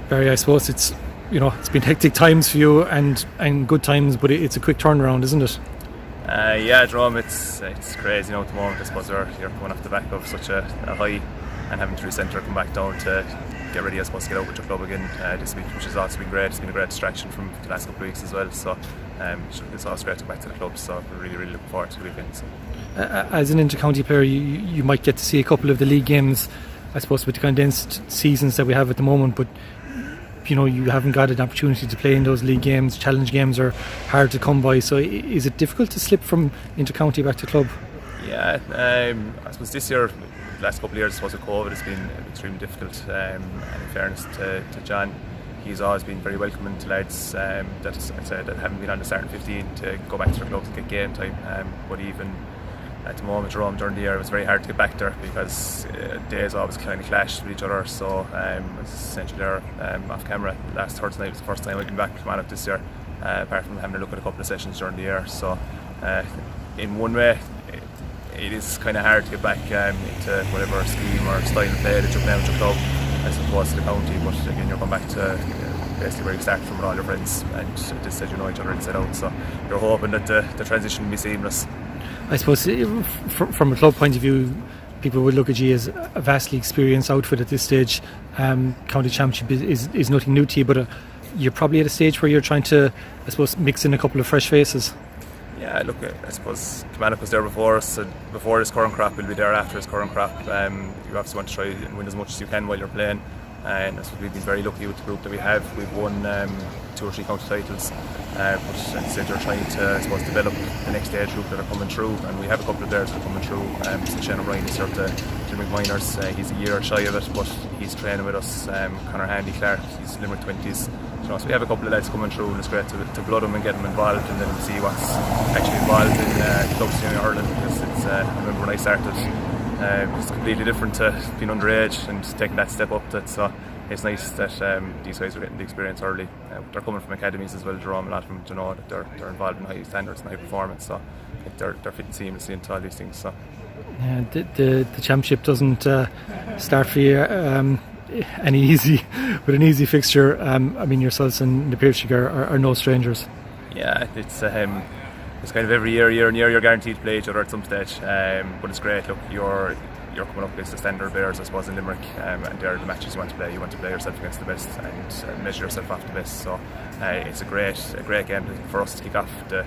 Barry, I suppose it's been hectic times for you and good times, but it's a quick turnaround, isn't it? Yeah, Jerome, it's crazy at the moment. I suppose you're coming off the back of such a high, and having to centre come back down to get ready, I suppose, to get out with your club again this week, which has also been great. It's been a great distraction from the last couple of weeks as well. So it's always great to go back to the club. So we're really looking forward to the weekend. So. As an inter-county player, you might get to see a couple of the league games, I suppose, with the condensed seasons that we have at the moment, but you haven't got an opportunity to play in those league games. Challenge games are hard to come by, so is it difficult to slip from inter-county back to club? Yeah, I suppose this year, the last couple of years, I suppose with COVID, it's been extremely difficult, and in fairness to John, he's always been very welcoming to lads that haven't been on the starting 15 to go back to their clubs and get game time, but even at the moment, Jerome, during the year, it was very hard to get back there because days always kind of clashed with each other. So I was essentially there off camera. Last Thursday night was the first time I've been back to Kilmallock this year, apart from having a look at a couple of sessions during the year. So in one way, it is kind of hard to get back into whatever scheme or style of play that you're playing with your club as opposed to the county. But again, you're going back to basically where you started from with all your friends, and at this stage you know each other inside out. So you're hoping that the transition will be seamless. I suppose from a club point of view, people would look at you as a vastly experienced outfit at this stage. County Championship is nothing new to you, but you're probably at a stage where you're trying to, I suppose, mix in a couple of fresh faces. Yeah, look, I suppose Kilmallock was there before us, before this current crop, we'll be there after this current crop. You obviously want to try and win as much as you can while you're playing, and I suppose we've been very lucky with the group that we have. We've won 2 or 3 county titles, but instead you're trying to, I suppose, develop the next age group that are coming through, and we have a couple of players that are coming through. So Shane O'Brien is here to Limerick Minors. He's a year shy of it, but he's training with us. Conor Handy Clark, he's Limerick 20s. So we have a couple of lads coming through, and it's great to blood them and get them involved, and then see what's actually involved in clubs in Ireland. Because it's, I remember when I started, it's completely different to being underage and taking that step up. So it's nice that these guys are getting the experience early. They're coming from academies as well, Jerome. A lot of them, that they're involved in high standards and high performance. So they're fitting seamlessly into all these things. So the championship doesn't start for you any easy with an easy fixture. I mean, yourselves and the Pierce are no strangers. Yeah, it's kind of every year you're guaranteed to play each other at some stage, but it's great. Look, you're coming up against the standard bearers, I suppose, in Limerick, and they're the matches you want to play. You want to play yourself against the best and measure yourself off the best. So it's a great game for us to kick off the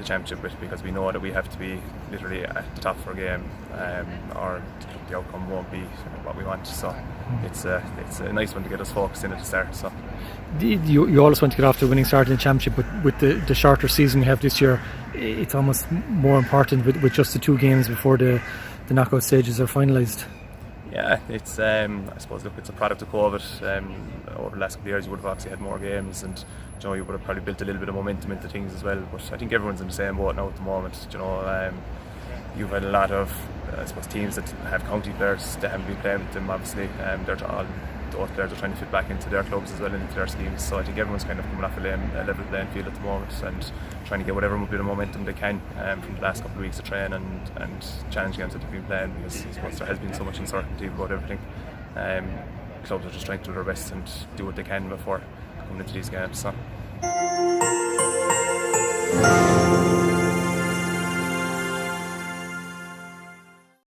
championship with, because we know that we have to be literally at the top for a game, or the outcome won't be what we want. So it's a nice one to get us focused in at the start. So you always want to get off to a winning start in the championship, but with the shorter season we have this year, it's almost more important with just the 2 games before the knockout stages are finalised. Yeah, it's I suppose, look, it's a product of COVID. Over the last couple of years you would have obviously had more games, and you would have probably built a little bit of momentum into things as well, but I think everyone's in the same boat now at the moment. You've had a lot of, I suppose, teams that have county players that haven't been playing with them, obviously. Those players are trying to fit back into their clubs as well and into their schemes, so I think everyone's kind of coming off a level playing field at the moment and trying to get whatever bit of momentum they can from the last couple of weeks of training and challenge games that they've been playing, because I suppose there has been so much uncertainty about everything. Clubs are just trying to do their best and do what they can before coming into these games. So.